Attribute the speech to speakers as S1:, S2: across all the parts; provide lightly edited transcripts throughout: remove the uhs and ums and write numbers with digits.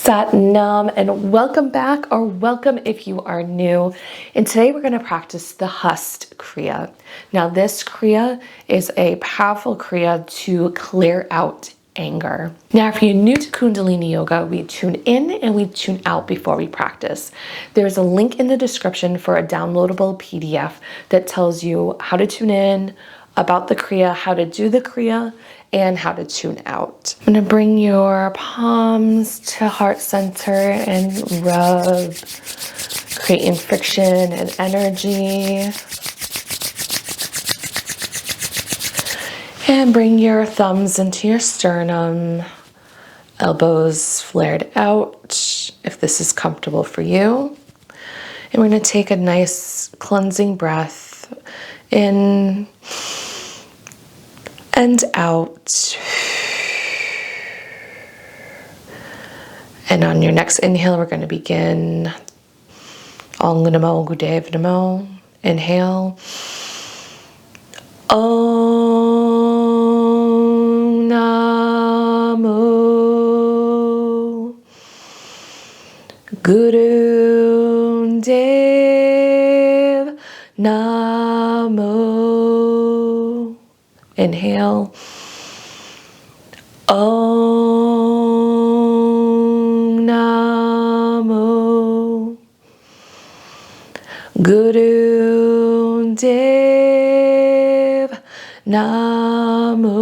S1: Sat Nam, and welcome back, or welcome if you are new. And today we're going to practice the Hast Kriya. Now this Kriya is a powerful Kriya to clear out anger. Now if you're new to Kundalini Yoga, we tune in and we tune out before we practice. There's a link in the description for a downloadable PDF that tells you how to tune in, about the Kriya, how to do the Kriya, and how to tune out. I'm gonna bring your palms to heart center and rub, creating friction and energy. And bring your thumbs into your sternum, elbows flared out, if this is comfortable for you. And we're gonna take a nice cleansing breath in and out. And on your next inhale, we're going to begin Om Namo Gudev Namo. Inhale. Om Namo Guru Dev Namo. Inhale. Om Namo Guru Dev Namo.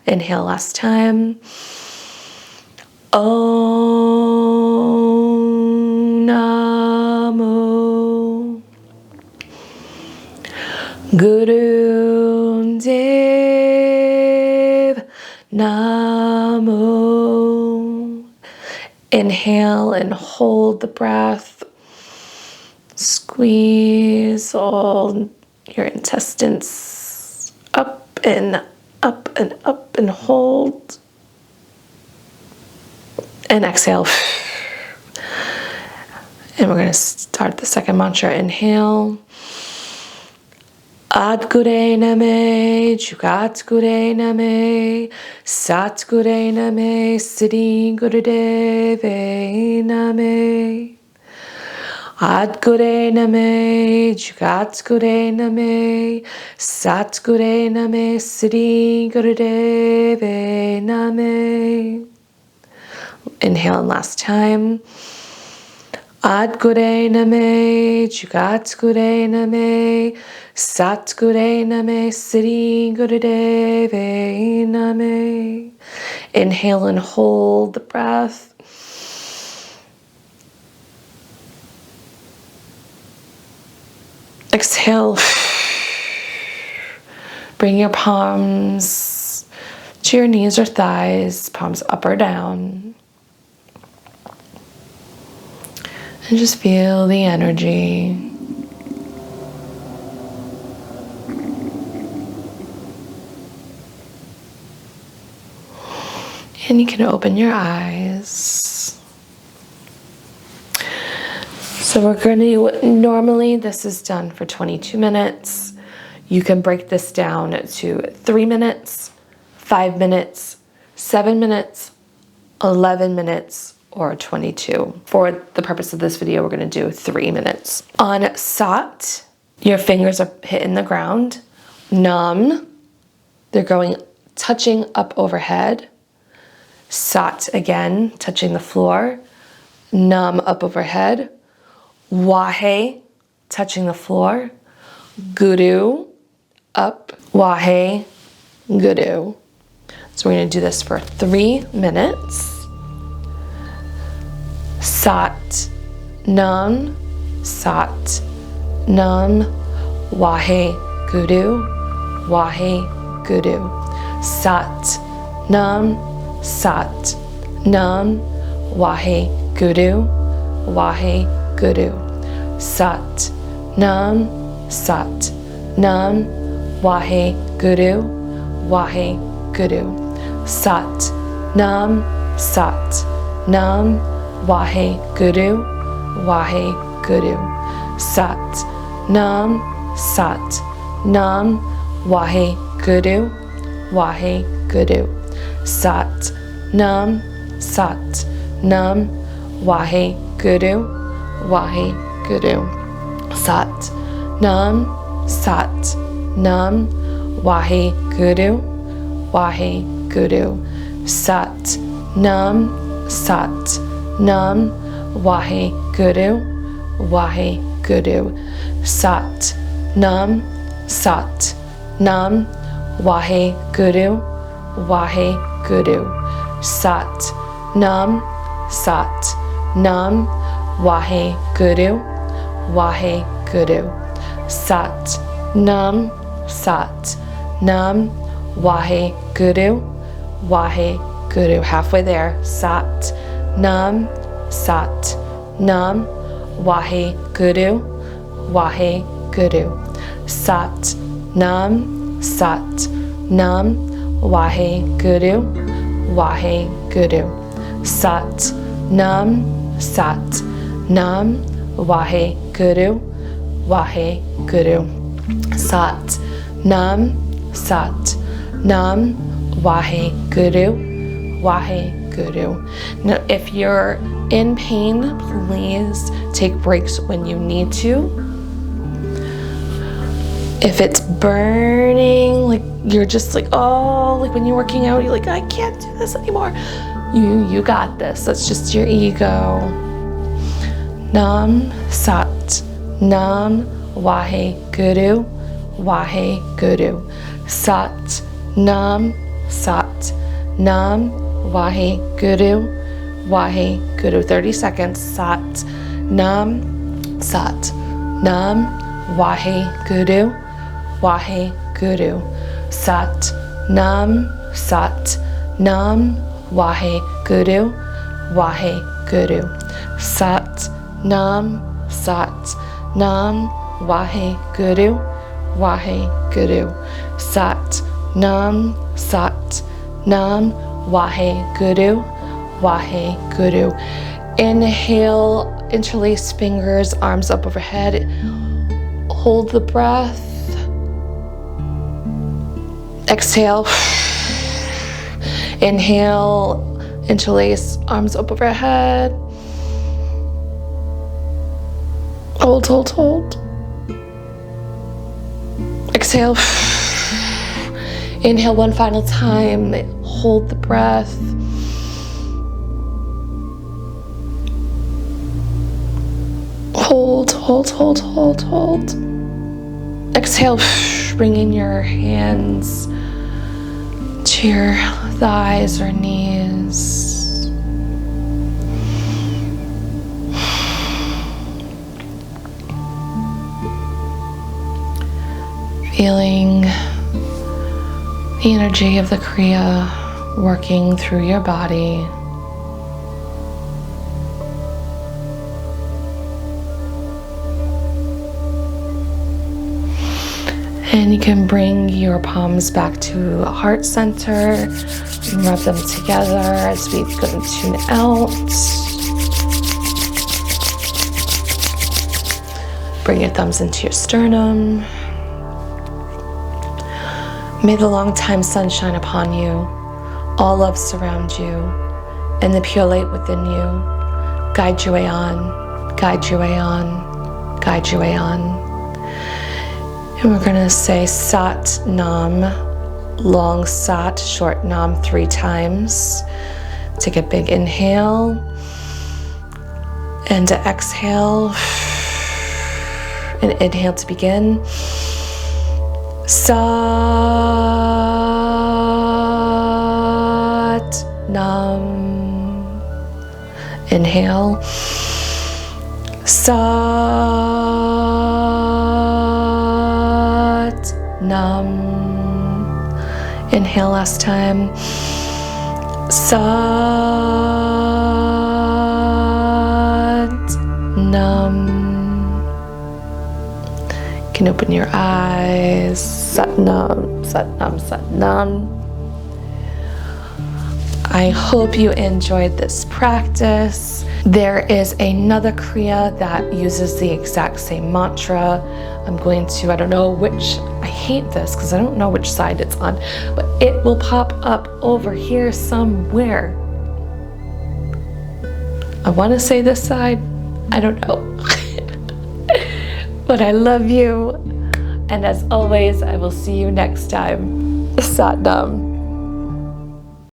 S1: Inhale last time. Om Namo Guru Dev Namo. Inhale and hold the breath. Squeeze all your intestines up and up and up and hold. And exhale. And we're going to start the second mantra. Inhale. Ad Gure Name, Jugat Gure Name, Sat Gure Name, Siddhi Gurudeve Name. Ad Gure Name, Jugat Gure Name, Sat Gure Name, Siddhi Gurudeve Name. Inhale and last time. Ad Gure Name, Jugat Gure Name, Sat Gure Name, Siddhi Gurudeve Name. Inhale and hold the breath. Exhale. Bring your palms to your knees or thighs, palms up or down. And just feel the energy. And you can open your eyes. So we're going to, normally this is done for 22 minutes. You can break this down to 3 minutes, 5 minutes, 7 minutes, 11 minutes, or 22. For the purpose of this video, we're going to do 3 minutes. On Sat, your fingers are hitting the ground. Nam, they're going, touching up overhead. Sat again, touching the floor. Nam up overhead. Wahe, touching the floor. Guru, up. Wahe, Guru. So we're going to do this for 3 minutes. Sat, Nam, Sat, Nam, Wahe, Guru, Wahe, Guru. Sat, Nam, Sat, Nam, Wahe, Guru, Wahe, Guru. Sat, Nam, Sat, Nam, Wahe, Guru, Wahe, Guru. Sat, Nam, Sat, Nam, Wahe, Guru, Wahe, Guru. Sat, Nam, Sat, Nam, Wahe, Guru, Wahe, Guru. Sat, Nam, Sat Nam Waheguru, Waheguru. Sat Nam, Sat Nam Waheguru, Waheguru. Sat Nam, Sat Nam Waheguru, Waheguru. Sat Nam, Sat Nam Waheguru, Waheguru. Sat Nam, Sat Nam Waheguru, Waheguru. Sat Nam, Sat Nam Waheguru, Waheguru. Halfway there. Sat Nam, Sat Nam Waheguru, Waheguru. Sat Nam, Sat Nam Waheguru, Waheguru. Sat Nam, Sat Nam Waheguru, Waheguru. Sat Nam, Sat Nam Waheguru, Waheguru. Now, if you're in pain, please take breaks when you need to. If it's burning, like you're just like, oh, like when you're working out, you're like, I can't do this anymore. You got this. That's just your ego. Nam, Sat Nam Waheguru, Waheguru. Sat Nam, Sat Nam Waheguru, Waheguru. 30 seconds. Sat Nam, Sat Nam Waheguru, Waheguru. Sat Nam, Sat Nam Waheguru, Waheguru. Sat Nam, Sat Nam Waheguru, Waheguru. Sat Nam, Sat Nam Waheguru, Waheguru. Inhale, interlace fingers, arms up overhead. Hold the breath. Exhale. Inhale, interlace, arms up overhead. Hold, hold, hold. Exhale. Inhale one final time. Hold the breath. Hold, hold, hold, hold, hold. Exhale. Bringing your hands to your thighs or knees. Feeling the energy of the Kriya working through your body. And you can bring your palms back to heart center and rub them together as we go to tune out. Bring your thumbs into your sternum. May the long-time sun shine upon you, all love surround you, and the pure light within you guide your way on, guide your way on, guide your way on. And we're going to say Sat Nam, long Sat, short Nam 3 times. Take a big inhale and to exhale. And inhale to begin. Sat Nam. Inhale. Sat Nam. Inhale last time. Sat Nam. You can open your eyes. Sat Nam, Sat Nam, Sat Nam. I hope you enjoyed this practice. There is another Kriya that uses the exact same mantra. I'm going to, I don't know which, I hate this because I don't know which side it's on, but it will pop up over here somewhere. I want to say this side. I don't know. But I love you. And as always, I will see you next time. Sat Nam.